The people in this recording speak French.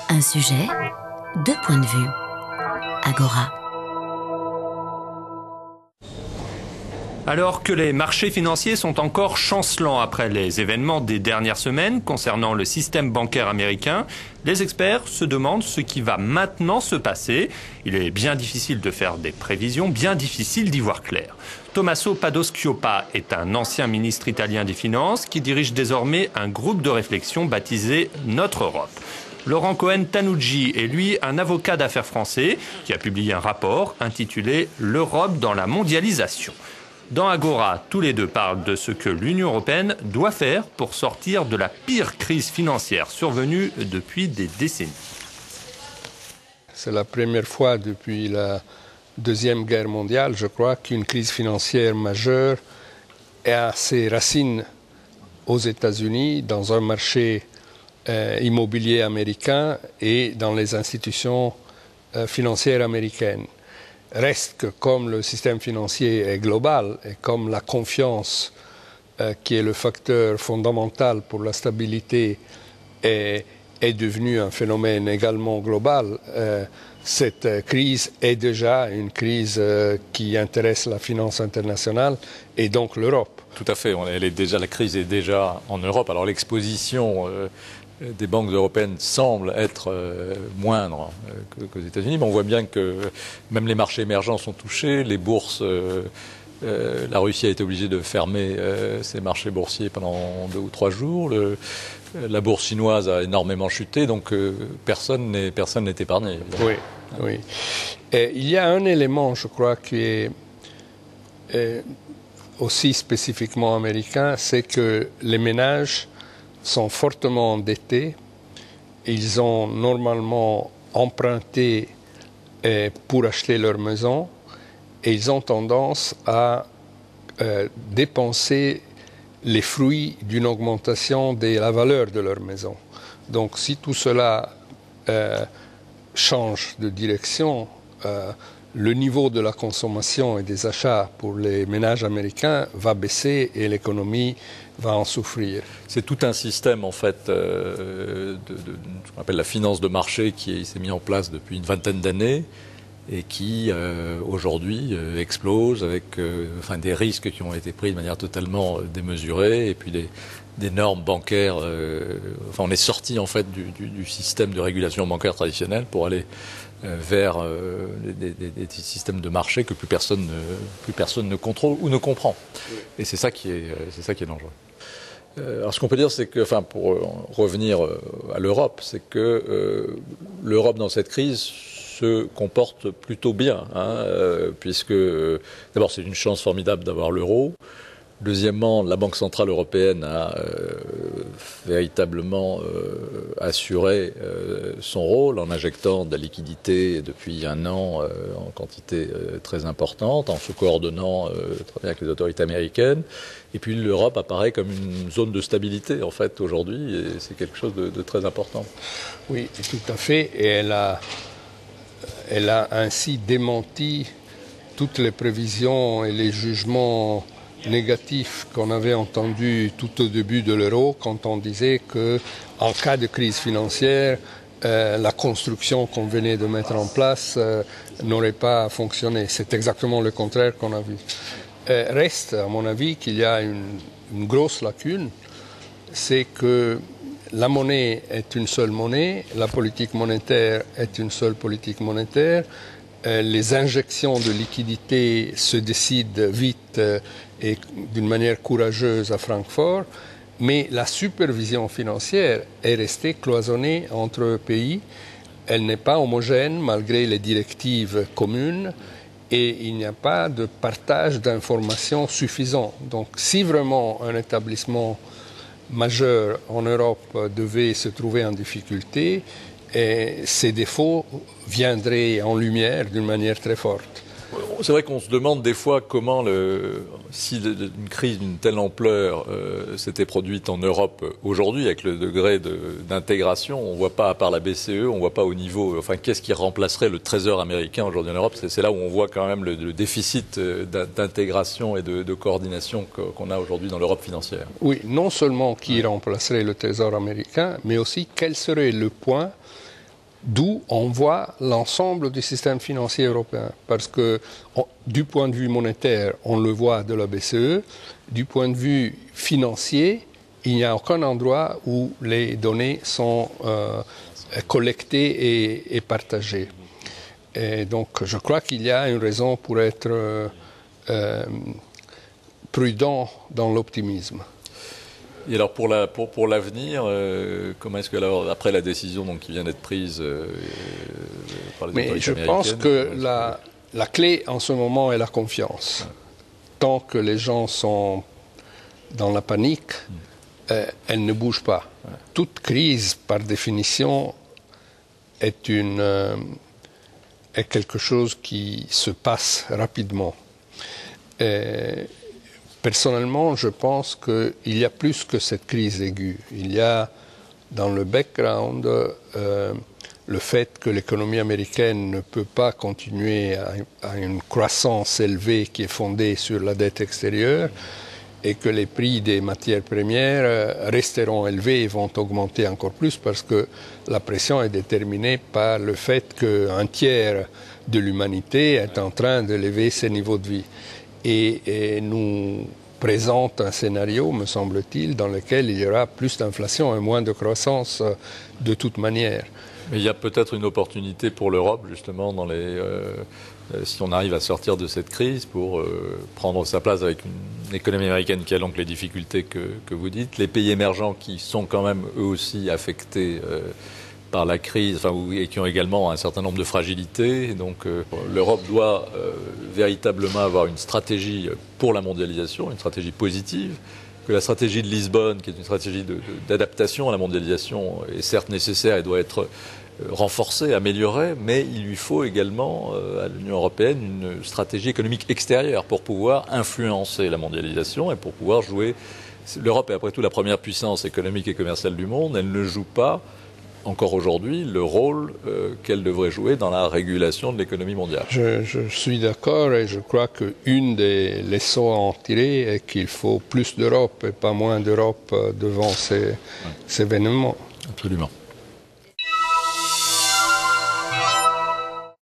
Un sujet, deux points de vue. Agora. Alors que les marchés financiers sont encore chancelants après les événements des dernières semaines concernant le système bancaire américain, les experts se demandent ce qui va maintenant se passer. Il est bien difficile de faire des prévisions, bien difficile d'y voir clair. Tommaso Padoa-Schioppa est un ancien ministre italien des Finances qui dirige désormais un groupe de réflexion baptisé Notre Europe. Laurent Cohen-Tanucci est lui un avocat d'affaires français qui a publié un rapport intitulé « L'Europe dans la mondialisation ». Dans Agora, tous les deux parlent de ce que l'Union européenne doit faire pour sortir de la pire crise financière survenue depuis des décennies. C'est la première fois depuis la Deuxième Guerre mondiale, je crois, qu'une crise financière majeure a ses racines aux États-Unis, dans un marché immobilier américain et dans les institutions financières américaines. Reste que comme le système financier est global et comme la confiance qui est le facteur fondamental pour la stabilité est devenue un phénomène également global, cette crise est déjà une crise qui intéresse la finance internationale et donc l'Europe. Tout à fait, la crise est déjà en Europe. Alors l'exposition des banques européennes semble être moindre qu'aux États-Unis, mais on voit bien que même les marchés émergents sont touchés, les bourses, la Russie a été obligée de fermer ses marchés boursiers pendant 2 ou 3 jours, la bourse chinoise a énormément chuté, donc personne n'est épargné. Oui, oui. Et il y a un élément, je crois, qui est aussi spécifiquement américain, c'est que les ménages sont fortement endettés. Ils ont normalement emprunté pour acheter leur maison et ils ont tendance à dépenser les fruits d'une augmentation de la valeur de leur maison. Donc si tout cela change de direction, le niveau de la consommation et des achats pour les ménages américains va baisser et l'économie va en souffrir. C'est tout un système en fait ce qu'on appelle la finance de marché qui s'est mis en place depuis une vingtaine d'années et qui aujourd'hui explose avec des risques qui ont été pris de manière totalement démesurée et puis des normes bancaires. On est sorti en fait du système de régulation bancaire traditionnel pour aller vers des systèmes de marché que plus personne ne contrôle ou ne comprend. Et c'est ça qui est dangereux. Alors ce qu'on peut dire, c'est que, pour revenir à l'Europe, c'est que l'Europe dans cette crise se comporte plutôt bien, puisque d'abord c'est une chance formidable d'avoir l'euro. Deuxièmement, la Banque centrale européenne a véritablement assuré son rôle en injectant de la liquidité depuis 1 an en quantité très importante, en se coordonnant très bien avec les autorités américaines. Et puis l'Europe apparaît comme une zone de stabilité en fait aujourd'hui, et c'est quelque chose de très important. Oui, tout à fait. Et elle a ainsi démenti toutes les prévisions et les jugements négatif qu'on avait entendu tout au début de l'euro quand on disait qu'en cas de crise financière, la construction qu'on venait de mettre en place n'aurait pas fonctionné. C'est exactement le contraire qu'on a vu. Reste, à mon avis, qu'il y a une grosse lacune, c'est que la monnaie est une seule monnaie, la politique monétaire est une seule politique monétaire, les injections de liquidités se décident vite et d'une manière courageuse à Francfort, mais la supervision financière est restée cloisonnée entre pays. Elle n'est pas homogène malgré les directives communes et il n'y a pas de partage d'informations suffisant. Donc si vraiment un établissement majeur en Europe devait se trouver en difficulté, ces défauts viendraient en lumière d'une manière très forte. C'est vrai qu'on se demande des fois comment, si une crise d'une telle ampleur s'était produite en Europe aujourd'hui, avec le degré d'intégration, on ne voit pas, à part la BCE, on ne voit pas au niveau, qu'est-ce qui remplacerait le Trésor américain aujourd'hui en Europe. C'est là où on voit quand même le déficit d'intégration et de coordination qu'on a aujourd'hui dans l'Europe financière. Oui, non seulement qui remplacerait le Trésor américain, mais aussi quel serait le point d'où on voit l'ensemble du système financier européen. Parce que du point de vue monétaire, on le voit de la BCE, du point de vue financier, il n'y a aucun endroit où les données sont collectées et partagées. Et donc je crois qu'il y a une raison pour être prudent dans l'optimisme. Et alors pour l'avenir, comment est-ce que alors, après la décision donc, qui vient d'être prise par les autorités américaines, je pense que la clé en ce moment est la confiance. Tant que les gens sont dans la panique, elle ne bouge pas. Toute crise, par définition, est quelque chose qui se passe rapidement. Personnellement, je pense qu'il y a plus que cette crise aiguë. Il y a dans le background le fait que l'économie américaine ne peut pas continuer à une croissance élevée qui est fondée sur la dette extérieure et que les prix des matières premières resteront élevés et vont augmenter encore plus parce que la pression est déterminée par le fait qu'un tiers de l'humanité est en train de lever ses niveaux de vie. Et nous présente un scénario, me semble-t-il, dans lequel il y aura plus d'inflation et moins de croissance de toute manière. Mais il y a peut-être une opportunité pour l'Europe, justement, si on arrive à sortir de cette crise, pour prendre sa place avec une économie américaine qui a donc les difficultés que vous dites, les pays émergents qui sont quand même eux aussi affectés par la crise, et qui ont également un certain nombre de fragilités. Donc l'Europe doit véritablement avoir une stratégie pour la mondialisation, une stratégie positive, que la stratégie de Lisbonne, qui est une stratégie d'adaptation à la mondialisation, est certes nécessaire et doit être renforcée, améliorée, mais il lui faut également à l'Union européenne une stratégie économique extérieure pour pouvoir influencer la mondialisation et pour pouvoir jouer. L'Europe est après tout la première puissance économique et commerciale du monde. Elle ne joue pas encore aujourd'hui le rôle qu'elle devrait jouer dans la régulation de l'économie mondiale. Je suis d'accord et je crois qu'une des leçons à en tirer est qu'il faut plus d'Europe et pas moins d'Europe devant ces événements. Absolument.